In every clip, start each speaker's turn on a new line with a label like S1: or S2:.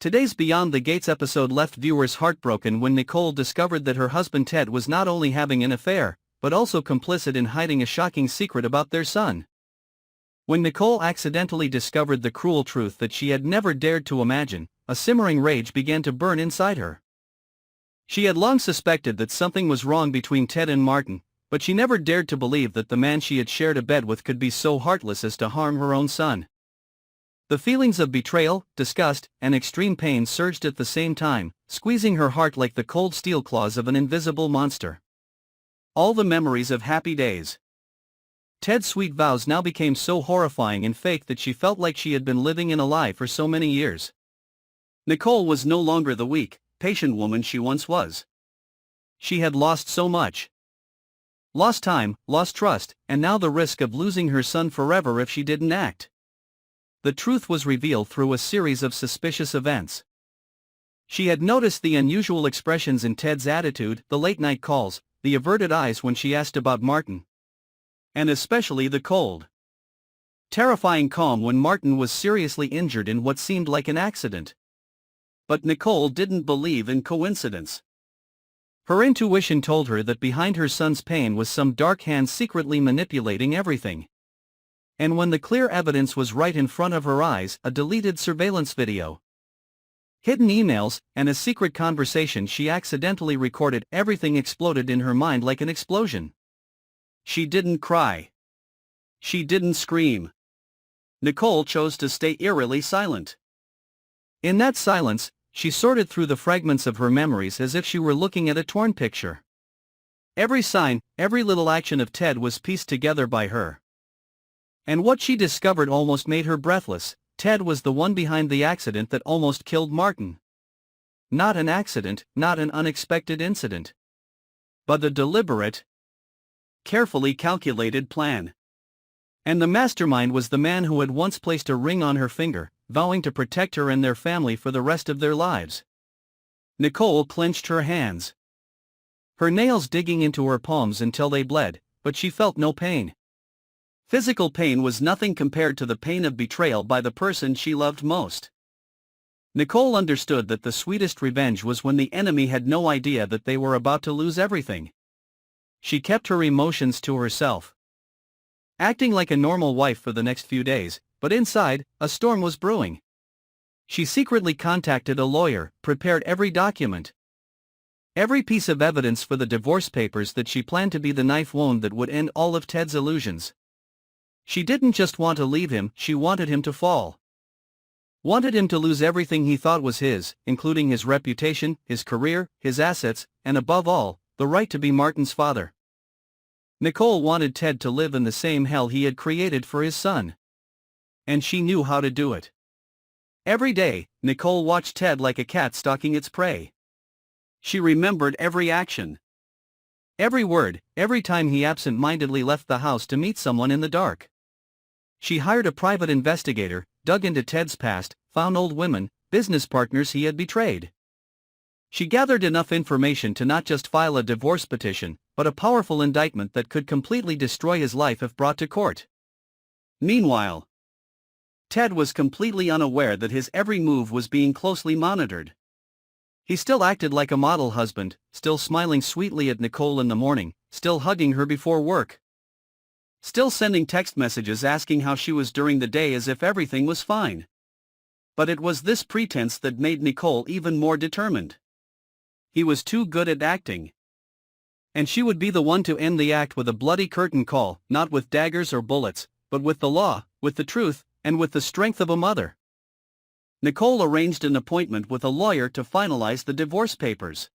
S1: Today's Beyond the Gates episode left viewers heartbroken when Nicole discovered that her husband Ted was not only having an affair, but also complicit in hiding a shocking secret about their son. When Nicole accidentally discovered the cruel truth that she had never dared to imagine, a simmering rage began to burn inside her. She had long suspected that something was wrong between Ted and Martin, but she never dared to believe that the man she had shared a bed with could be so heartless as to harm her own son. The feelings of betrayal, disgust, and extreme pain surged at the same time, squeezing her heart like the cold steel claws of an invisible monster. All the memories of happy days. Ted's sweet vows now became so horrifying and fake that she felt like she had been living in a lie for so many years. Nicole was no longer the weak, patient woman she once was. She had lost so much. Lost time, lost trust, and now the risk of losing her son forever if she didn't act. The truth was revealed through a series of suspicious events. She had noticed the unusual expressions in Ted's attitude, the late-night calls, the averted eyes when she asked about Martin. And especially the cold, terrifying calm when Martin was seriously injured in what seemed like an accident. But Nicole didn't believe in coincidence. Her intuition told her that behind her son's pain was some dark hand secretly manipulating everything. And when the clear evidence was right in front of her eyes, a deleted surveillance video, hidden emails, and a secret conversation she accidentally recorded, everything exploded in her mind like an explosion. She didn't cry. She didn't scream. Nicole chose to stay eerily silent. In that silence, she sorted through the fragments of her memories as if she were looking at a torn picture. Every sign, every little action of Ted was pieced together by her. And what she discovered almost made her breathless. Ted was the one behind the accident that almost killed Martin. Not an accident, not an unexpected incident, but a deliberate, carefully calculated plan. And the mastermind was the man who had once placed a ring on her finger, vowing to protect her and their family for the rest of their lives. Nicole clenched her hands, her nails digging into her palms until they bled, but she felt no pain. Physical pain was nothing compared to the pain of betrayal by the person she loved most. Nicole understood that the sweetest revenge was when the enemy had no idea that they were about to lose everything. She kept her emotions to herself, acting like a normal wife for the next few days, but inside, a storm was brewing. She secretly contacted a lawyer, prepared every document, every piece of evidence for the divorce papers that she planned to be the knife wound that would end all of Ted's illusions. She didn't just want to leave him, she wanted him to fall. Wanted him to lose everything he thought was his, including his reputation, his career, his assets, and above all, the right to be Martin's father. Nicole wanted Ted to live in the same hell he had created for his son. And she knew how to do it. Every day, Nicole watched Ted like a cat stalking its prey. She remembered every action, every word, every time he absent-mindedly left the house to meet someone in the dark. She hired a private investigator, dug into Ted's past, found old women, business partners he had betrayed. She gathered enough information to not just file a divorce petition, but a powerful indictment that could completely destroy his life if brought to court. Meanwhile, Ted was completely unaware that his every move was being closely monitored. He still acted like a model husband, still smiling sweetly at Nicole in the morning, still hugging her before work, still sending text messages asking how she was during the day as if everything was fine. But it was this pretense that made Nicole even more determined. He was too good at acting. And she would be the one to end the act with a bloody curtain call, not with daggers or bullets, but with the law, with the truth, and with the strength of a mother. Nicole arranged an appointment with a lawyer to finalize the divorce papers.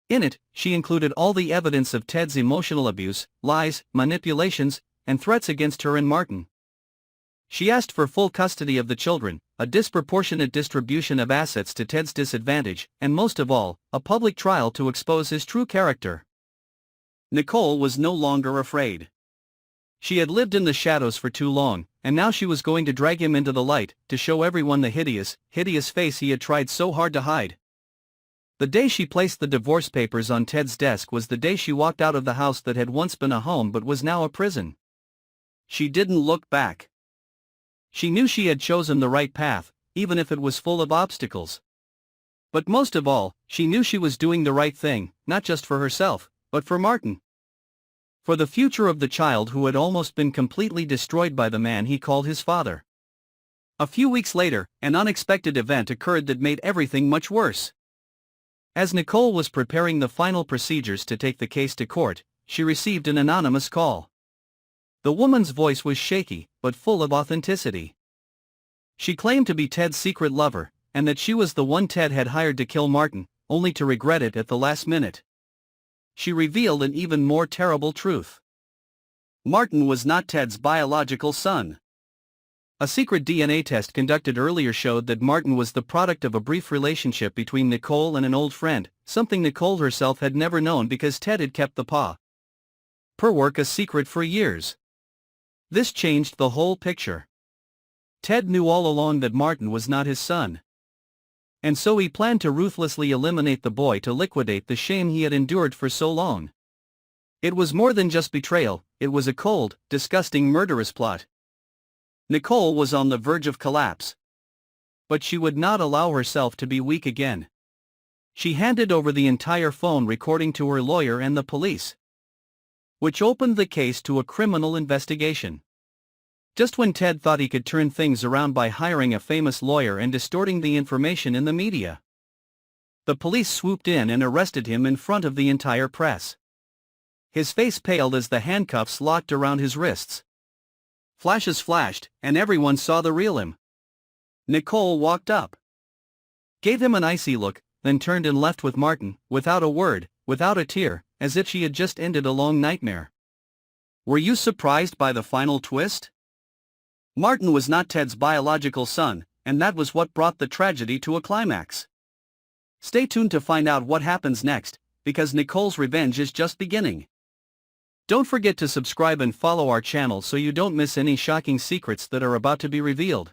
S1: In it, she included all the evidence of Ted's emotional abuse, lies, manipulations, and threats against her and Martin. She asked for full custody of the children, a disproportionate distribution of assets to Ted's disadvantage, and most of all, a public trial to expose his true character. Nicole was no longer afraid. She had lived in the shadows for too long, and now she was going to drag him into the light, to show everyone the hideous, hideous face he had tried so hard to hide. The day she placed the divorce papers on Ted's desk was the day she walked out of the house that had once been a home but was now a prison. She didn't look back. She knew she had chosen the right path, even if it was full of obstacles. But most of all, she knew she was doing the right thing, not just for herself, but for Martin. For the future of the child who had almost been completely destroyed by the man he called his father. A few weeks later, an unexpected event occurred that made everything much worse. As Nicole was preparing the final procedures to take the case to court, she received an anonymous call. The woman's voice was shaky, but full of authenticity. She claimed to be Ted's secret lover, and that she was the one Ted had hired to kill Martin, only to regret it at the last minute. She revealed an even more terrible truth. Martin was not Ted's biological son. A secret DNA test conducted earlier showed that Martin was the product of a brief relationship between Nicole and an old friend, something Nicole herself had never known because Ted had kept the per work a secret for years. This changed the whole picture. Ted knew all along that Martin was not his son. And so he planned to ruthlessly eliminate the boy to liquidate the shame he had endured for so long. It was more than just betrayal, it was a cold, disgusting murderous plot. Nicole was on the verge of collapse. But she would not allow herself to be weak again. She handed over the entire phone recording to her lawyer and the police, which opened the case to a criminal investigation. Just when Ted thought he could turn things around by hiring a famous lawyer and distorting the information in the media, the police swooped in and arrested him in front of the entire press. His face paled as the handcuffs locked around his wrists. Flashes flashed, and everyone saw the real him. Nicole walked up, gave him an icy look, then turned and left with Martin, without a word, without a tear, as if she had just ended a long nightmare. Were you surprised by the final twist? Martin was not Ted's biological son, and that was what brought the tragedy to a climax. Stay tuned to find out what happens next, because Nicole's revenge is just beginning. Don't forget to subscribe and follow our channel so you don't miss any shocking secrets that are about to be revealed.